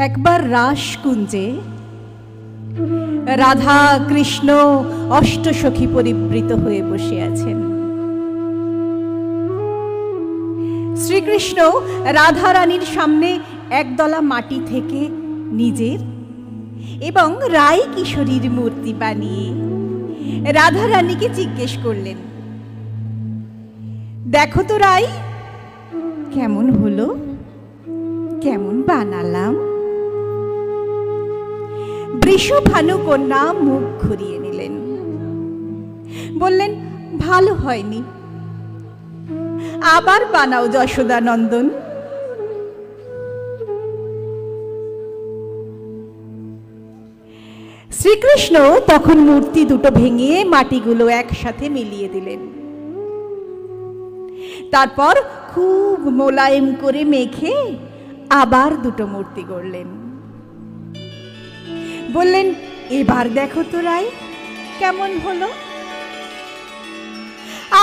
একবার রাসকুঞ্জে রাধা কৃষ্ণ অষ্টসখী পরিবৃত হয়ে বসে আছেন। শ্রীকৃষ্ণ রাধা রানীর সামনে একদলা মাটি থেকে নিজের এবং রাই কিশোরীর মূর্তি বানিয়ে রাধা রানীকে জিজ্ঞেস করলেন, দেখো তো রাই, কেমন হলো, কেমন বানালাম? বৃষভানু কন্যা মুখ ঘুরিয়ে নিলেন, বললেন, ভালো হয়নি, আবার বানাও যশোদানন্দন। শ্রীকৃষ্ণ তখন মূর্তি দুটো ভেঙে মাটিগুলো একসাথে মিলিয়ে দিলেন। তারপর খুব মোলায়েম করে মেখে আবার দুটো মূর্তি গড়লেন। বললেন, এবার দেখো তো রাই, কেমন হলো?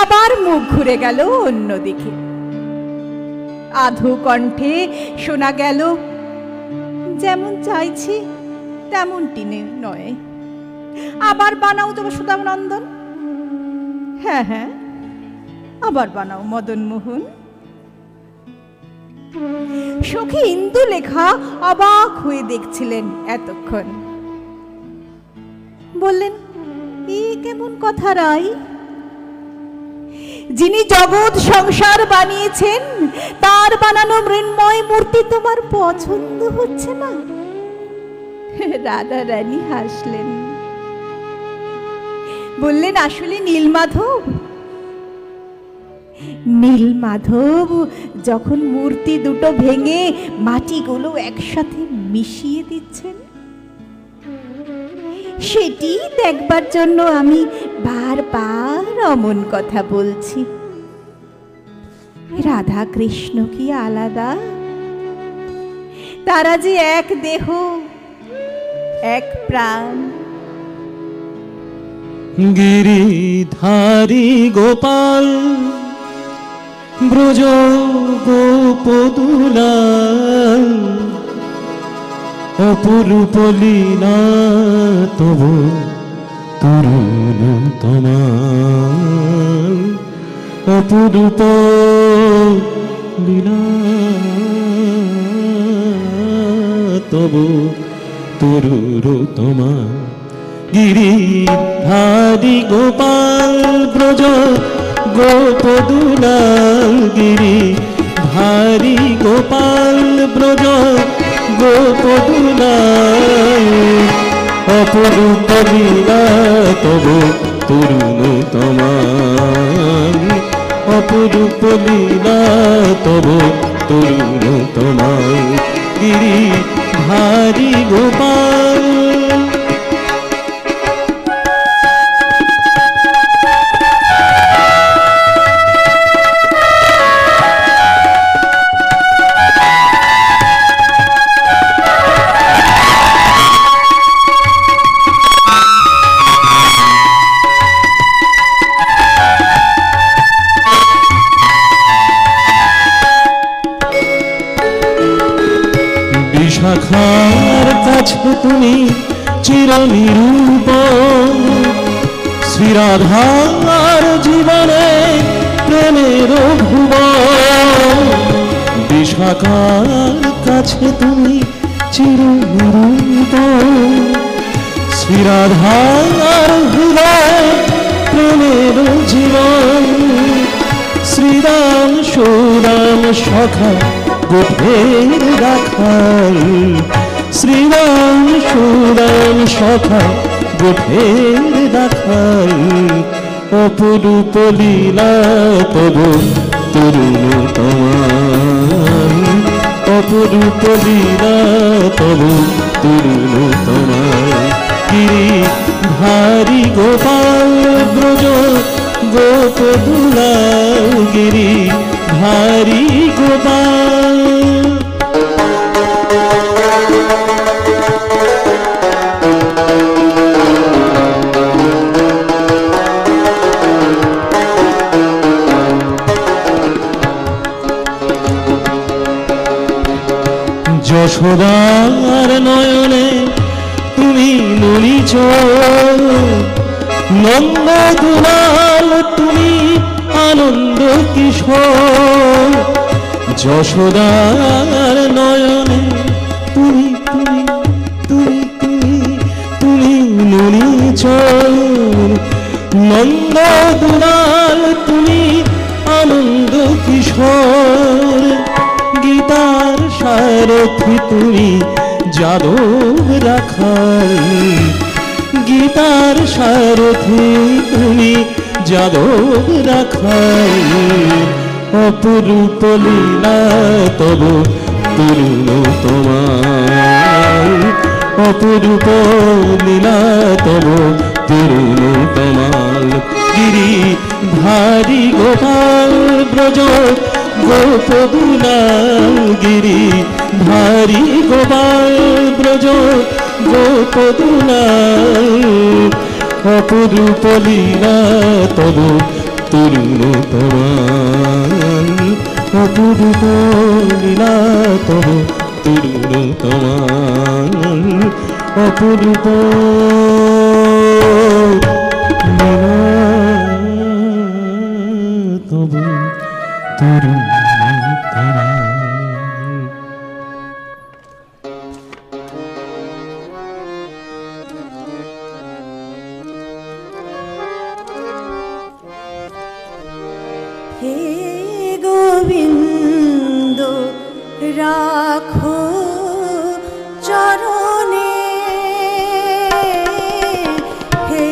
আবার মুখ ঘুরে গেল অন্যদিকে। আধো কণ্ঠে শোনা গেল, যেমন চাইছি তেমনটি নয়, আবার বানাও যশোদানন্দন। হ্যাঁ হ্যাঁ, আবার বানাও মদনমোহন। সখী ইন্দুলেখা অবাক হয়ে দেখছিলেন এতক্ষণ। বললেন, এ কেমন কথা রাই? যিনি জগৎ সংসার বানিয়েছেন তার বানানো মৃন্ময় মূর্তি তোমার পছন্দ হচ্ছে না? রাধা রানী হাসলেন, বললেন, আসলে নীলমাধব যখন মূর্তি দুটো ভেঙে মাটিগুলো একসাথে মিশিয়ে দিচ্ছেন, সেটি দেখবার জন্য আমি বারবার অমন কথা বলছি। রাধা কৃষ্ণ কি আলাদা? তারা যে এক দেহ, এক প্রাণ। গিরিধারী গোপাল ব্রজ গোপদুলাল, অপরূপ লীলা তবু তরুণ তোমার, অপরূপ লীলা তবু তরুণ তোমার। গিরিধারী গোপাল ব্রজ গোপদুলাল, গিরিধারী গোপাল ব্রজ গোপদুলাল, অপরূপ লীলা তবু তরুণ তোমার, অপরূপ লীলা তবু তরুণ তোমার। গিরিধারী গোপাল। বিশাখার কাছে তুমি চিরনিরূপ, শ্রীরাধার জীবনে প্রেমের ভুবন। বিশাখার কাছে তুমি চিরনিরূপ, শ্রীরাধার হৃদয় প্রেমের জীবন। শ্রীরাম সুরাম সখা গোপের রাখাল, শ্রীরাম সুরাম সখা গোপের রাখাল, অপরূপ লীলা তবু তরুণ তোমার, অপরূপ লীলা তবু তরুণ তোমার। গিরিধারী গোপাল ব্রজ গোপদুলাল, গিরিধারী গোপাল। যশোদার নয়নে তুমি নুনি চোখ, নন্দ দুলাল তুমি আনন্দ কিশোর। যশোদার নয়নে তুমি তুমি তুমি তুমি তুমি নুনি চোখ, নন্দ দুলাল তুমি আনন্দ কিশোর। গীতার সারথি তুমি যাদব রাখাল, গীতার সারথি তুমি যাদব রাখাল। অপরূপ লীলা তব তরুণ তোমার, অপরূপ লীলা তব তরুণ তোমার। গিরি ধারি গোপাল ব্রজ গোপদুলাল, গিরি ধারি গোপাল ব্রজ গোপদুলাল। অপরূপ লীলা তব তরুণ তোমার, অপরূপ লীলা তব তরুণ তোমার, অপরূপ লীলা তব তরুণ তোমার। হে গোবিন্দ রাখো চরণে, হে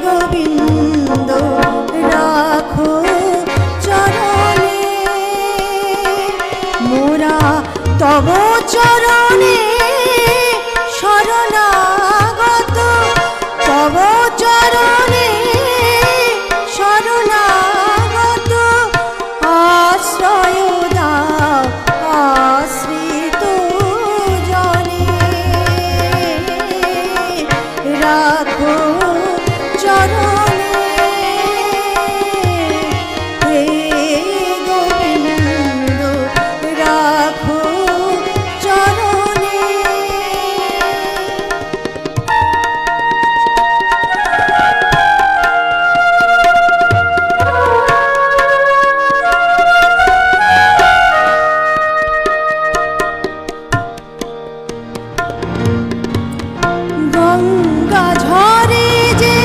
গোবিন্দ রাখো চরণে। মোরা তব চরণে শরণাগত, তব চরণে শরণাগত। আশ্রয় দাও আশ্রিত জনে, রাখো চরণে। হে গোবিন্দ রাখো চরণে। গঙ্গা ঝরে যে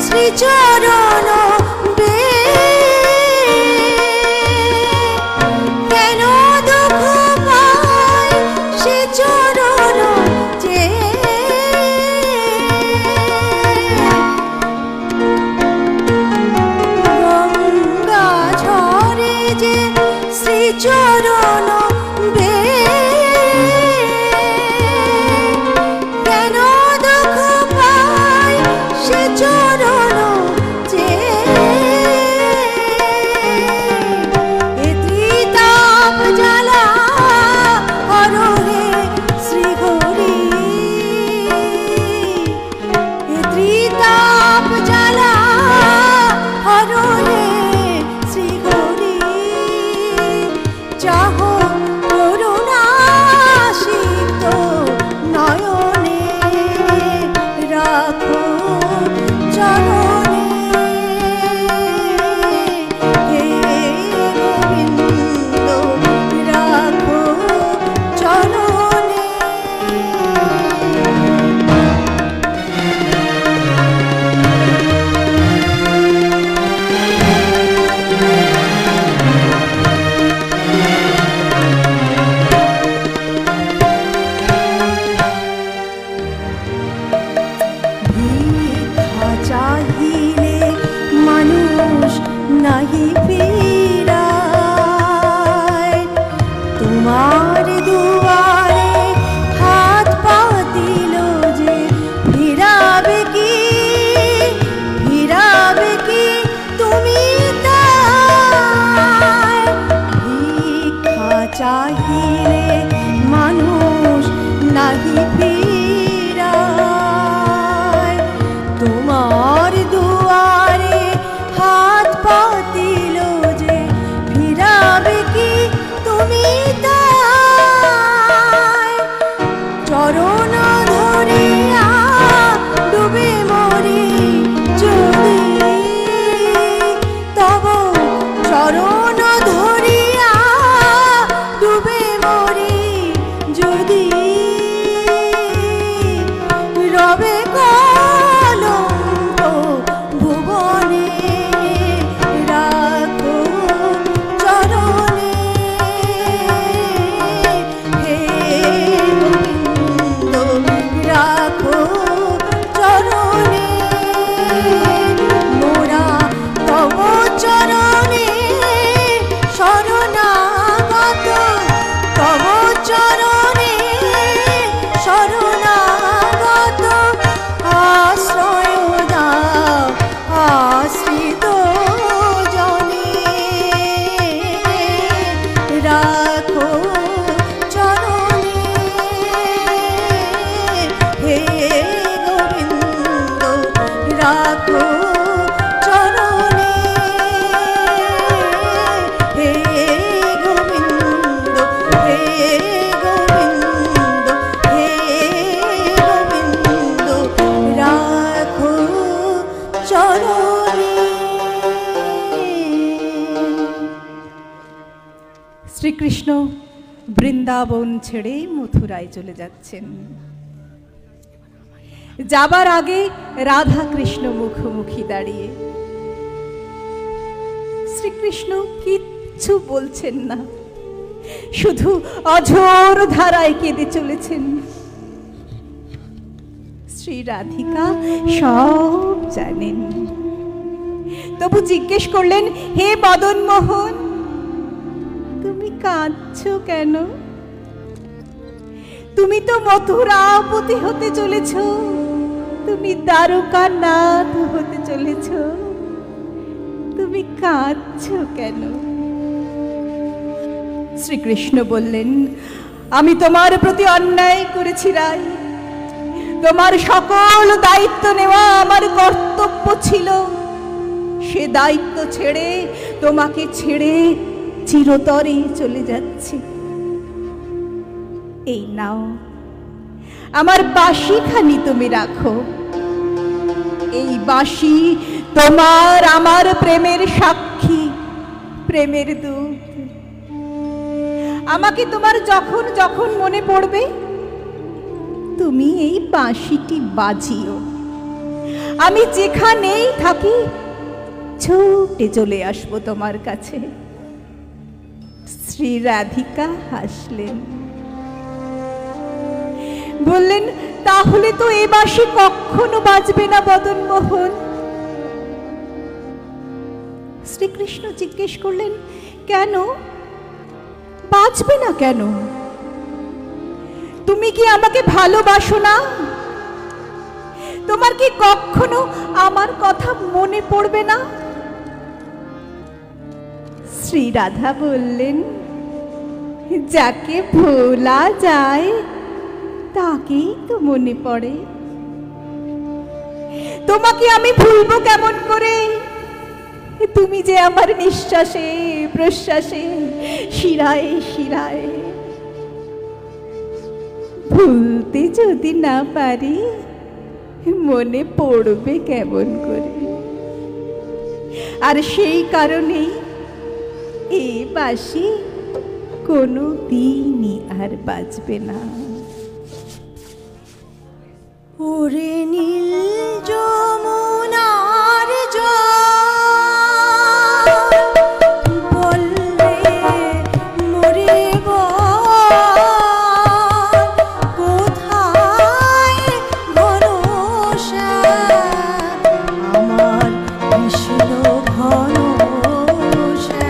শ্রীচরণ বে, কেন দুঃখ পায় সে চরণ যে। গঙ্গা ঝরে যে শ্রীচরণ বে, কেন দুঃখ পায় সে চরণ যে। এ ত্রিতাপ জ্বালা হরহে শ্রীহরি, এ ত্রিতাপ জ্বালা হরহে শ্রীহরি। চাহ করুণাসিক্ত নয়নে, রাখো চরণে। হে গোবিন্দ রাখো চরণে। ভিক্ষা চাহি রাখো চরণে। হে গোবিন্দ, হে গোবিন্দ, হে গোবিন্দ, রাখো চরণে। শ্রীকৃষ্ণ বৃন্দাবন ছেড়ে মথুরায় চলে যাচ্ছেন। যাবার আগে রাধা কৃষ্ণ মুখোমুখি দাঁড়িয়ে। শ্রীকৃষ্ণ কিচ্ছু বলছেন না, শুধু অঝোর ধারায় কেঁদে চলেছেন। শ্রী রাধিকা সব জানেন, তবু জিজ্ঞেস করলেন, হে মদন মোহন, তুমি কাঁদছো কেন? তুমি তো মথুরাপতি হতে চলেছ, তুমি দ্বারকানাথ হতে চলেছ, তুমি কাঁদছো কেন? শ্রীকৃষ্ণ বললেন, আমি তোমার প্রতি অন্যায় করেছি রাই। তোমার সকল দায়িত্ব নেওয়া আমার কর্তব্য ছিল। সে দায়িত্ব ছেড়ে তোমাকে ছেড়ে চিরতরে চলে যাচ্ছি। এই নাও, আমার বাঁশিখানি তুমি রাখো। এই বাঁশি তোমার আমার প্রেমের সাক্ষী, প্রেমের দূত। আমাকে তোমার যখন যখন মনে পড়বে, তুমি এই বাঁশিটি বাজিও। আমি যেখানেই থাকি ছুটে চলে আসবো তোমার কাছে। শ্রী রাধিকা হাসলেন, বললেন, তাহলে তো এ বাঁশি কখনো বাজবে না মদন মোহন। শ্রীকৃষ্ণ জিজ্ঞেস করলেন, কেন বাজবে না কেন? তুমি কি আমাকে ভালোবাসো না? তোমার কি কখনো আমার কথা মনে পড়বে না? শ্রী রাধা বললেন, যাকে ভোলা যায় তাকেই তো মনে পড়ে। তোমাকে আমি ভুলবো কেমন করে? তুমি যে আমার নিঃশ্বাসে প্রশ্বাসে শিরায় শিরায়। ভুলতে যদি না পারি, মনে পড়বে কেমন করে? আর সেই কারণেই এই বাঁশি কোনো দিনই আর বাজবে না। ওরে নীল যমুনার জল, বললে মরে কোথায় ভরসা আমার কৃষ্ণ ভরসা।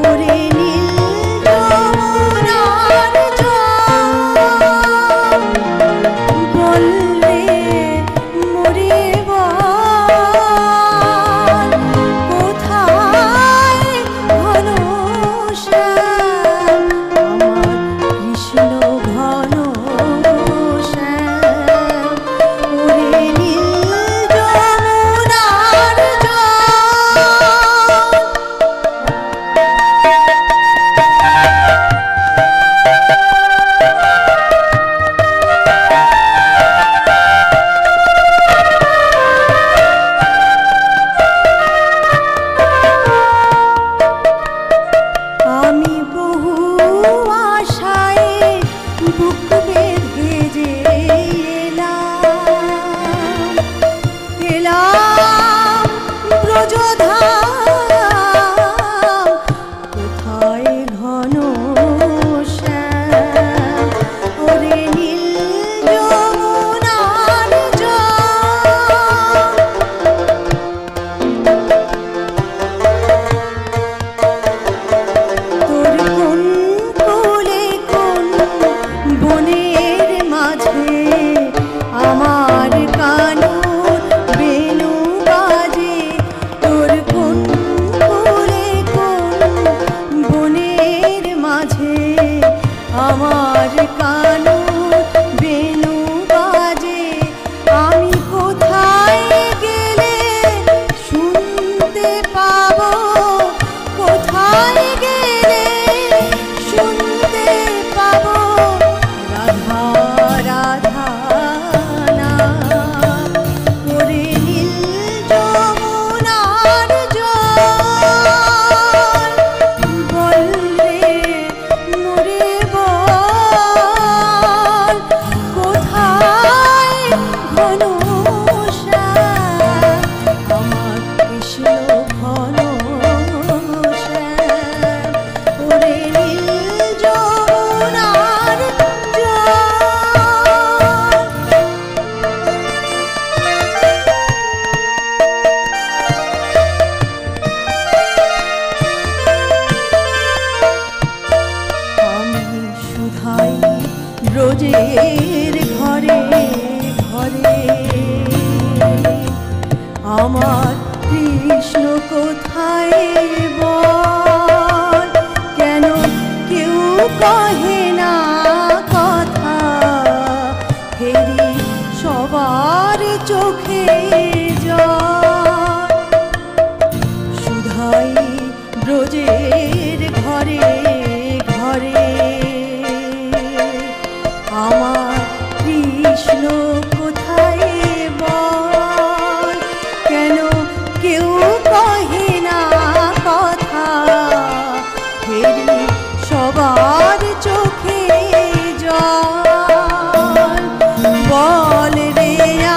ওরে নীল যমুনার জল, বললে মরে কোথায় ভরসা আমার কৃষ্ণ ভরসা। ওরে নীল যমুনার আমি বহু আশায় বুক বেঁধে যে এলাম ব্রজধাম, কোথায় ঘন শ্যাম। ওরে নীল যমুনার জল, তোর কোন কোলে কোন বনের মাঝে আমার কানুর বেনু বাজে। তোর কোন আমার কৃষ্ণ কোথায় বল, কেন কেউ কহে না কথা, হেরি সবার চোখে জল। সুধাই ব্রজের ঘরে ঘরে আমার কৃষ্ণ কোথায় বল, কেন কেউ কহে না কথা, হেরি সবার চোখে জল। বল রে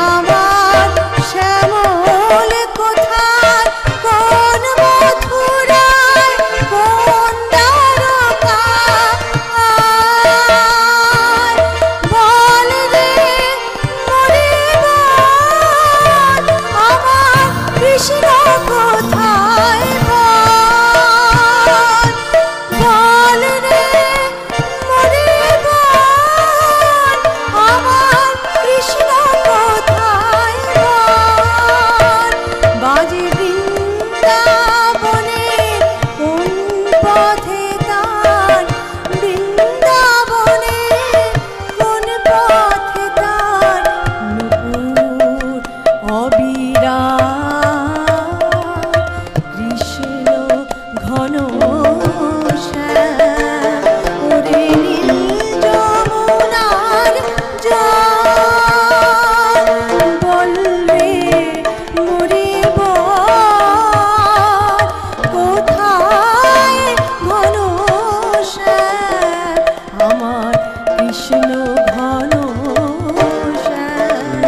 আমার শ্যামল কোথায়, কোন মথুরায়, কোন দ্বারকায়। বল রে মোরে বল, আমার কৃষ্ণ কোথায় বল। বল রে মোরে বল, আমার কৃষ্ণ কোথায় বল। বাজে বৃন্দাবনে কোন পথে তার, বৃন্দাবনে কোন পথে তার নূপুর অবিরাম। কৃষ্ণ ঘন শ্যাম, ওরে নীল যমুনার জল। বল রে মোরে বল, কোথায় ঘন শ্যাম, আমার কৃষ্ণ ঘন শ্যাম,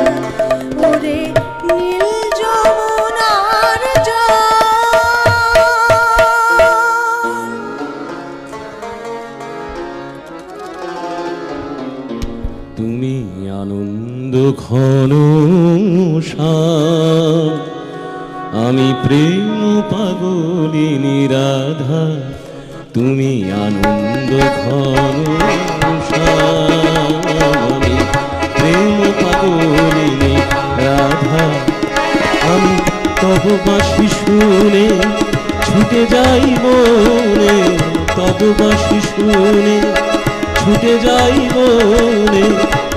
ওরে নীল যমুনার জল। তুমি আনন্দ ঘন শ্যাম, আমি প্রেম পাগলিনী রাধা। তুমি আনন্দ ঘন শ্যাম, আমি প্রেম পাগলিনী রাধা। আমি তব বাঁশি শুনে ছুটে যাই বনে, তব বাঁশি শুনে ছুটে যাই বনে,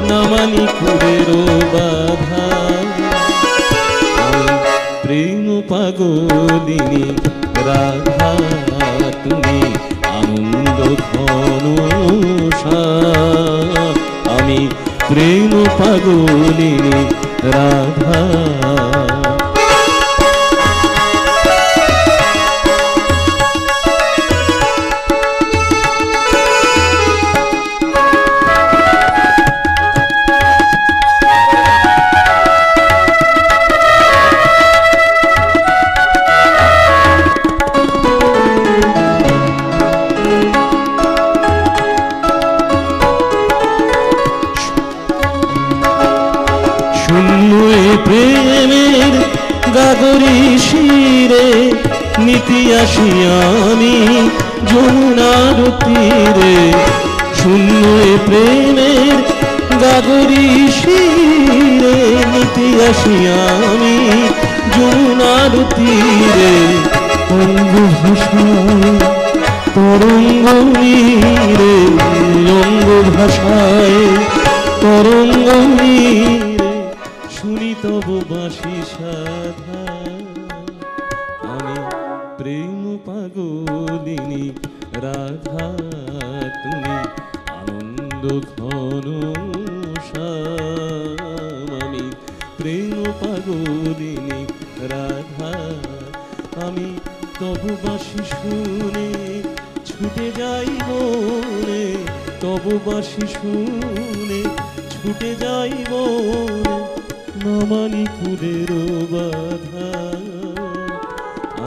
নামানি কুলের বাধা। আমি প্রেম পাগলিনী রাধা, তুমি আনন্দ ঘন শ্যাম, আমি প্রেম পাগলিনী রাধা। প্রেমের গাগরি শিরে নীতি আসি আমি যমুনার তীরে। শূন্য প্রেমের গাগরি শিরে নীতি আসি আমি যমুনার তীরে। অঙ্গ ভাষায় তরঙ্গ নীরে, অঙ্গ ভাষায় তরঙ্গ নীরে, শুনি তব বাঁশি সাধা। আমি প্রেম পাগলিনী রাধা, তুমি আনন্দ ঘন শ্যাম, আমি প্রেম পাগলিনী রাধা। আমি তব বাঁশি শুনে ছুটে যাই বনে, তব বাঁশি শুনে ছুটে যাই বনে, নামানি কুলের বাধা।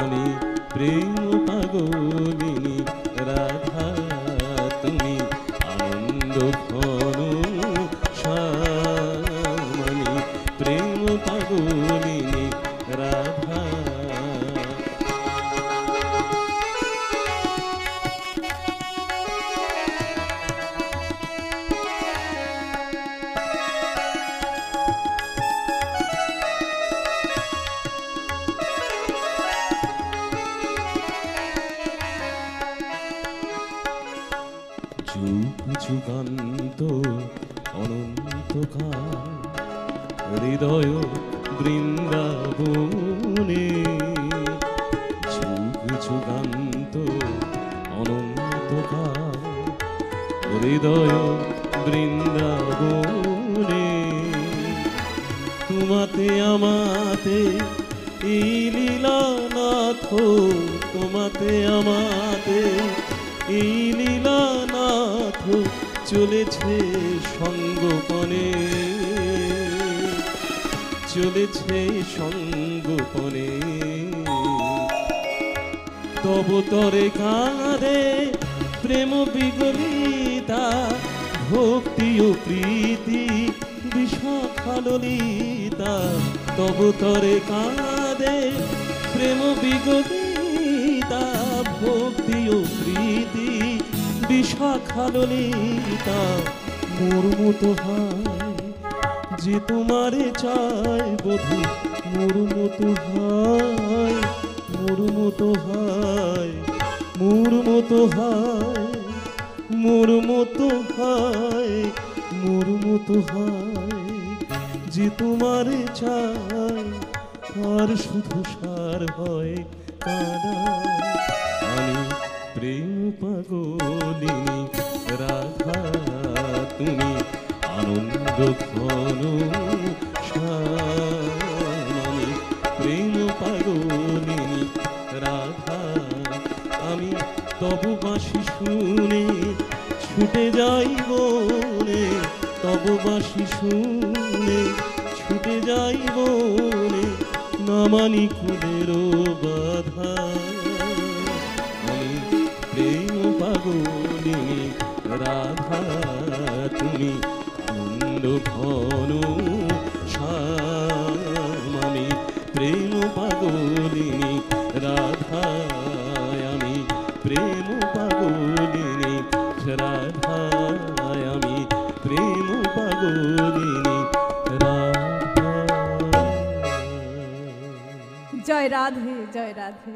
আমি প্রেম পাগলিনী রাধা, তুমি আনন্দ ঘন শ্যাম, আমি প্রেম পাগলিনী রাধা। যুগান্ত অনন্তকাল হৃদয় বৃন্দাবনে যুগ যুগান্ত অনন্তকাল হৃদয় বৃন্দাবনে তোমাতে আমাতে এই লীলানাথ তোমাতে আমাতে এই লীলানাথ চলেছে সঙ্গোপনে চলেছে সঙ্গোপনে তব তরে কাঁদে প্রেম বিগলিতা ভক্তি ও প্রীতি বিশাখা ললিতা তব তরে কাঁদে প্রেম বিগলিতা ভক্তি ও প্রীতি বিশাখা ললিতা মোর মতো হয় যে তোমারে চায় বধূ মোর মতো হয় মোর মতো হয় মোর মতো হয় মোর মতো হয় মোর মতো হয় যে তোমারে চায় আর শুধু সার হয় কানা আমি প্রেম পাগলিনী রাধা তুমি আনন্দ ঘন আমি প্রেম পাগলিনী রাধা আমি তব বাঁশি শুনে ছুটে যাই বনে তব বাঁশি শুনে ছুটে যাই বনে না মানি কুলের বাধা আমি প্রেম পাগলিনী রাধা তুমি আনন্দ ঘন আমি প্রেম পাগলিনী রাধা আমি প্রেম পাগলিনী রাধা আমি প্রেম পাগলিনী রাধা জয় রাধে জয় রাধে।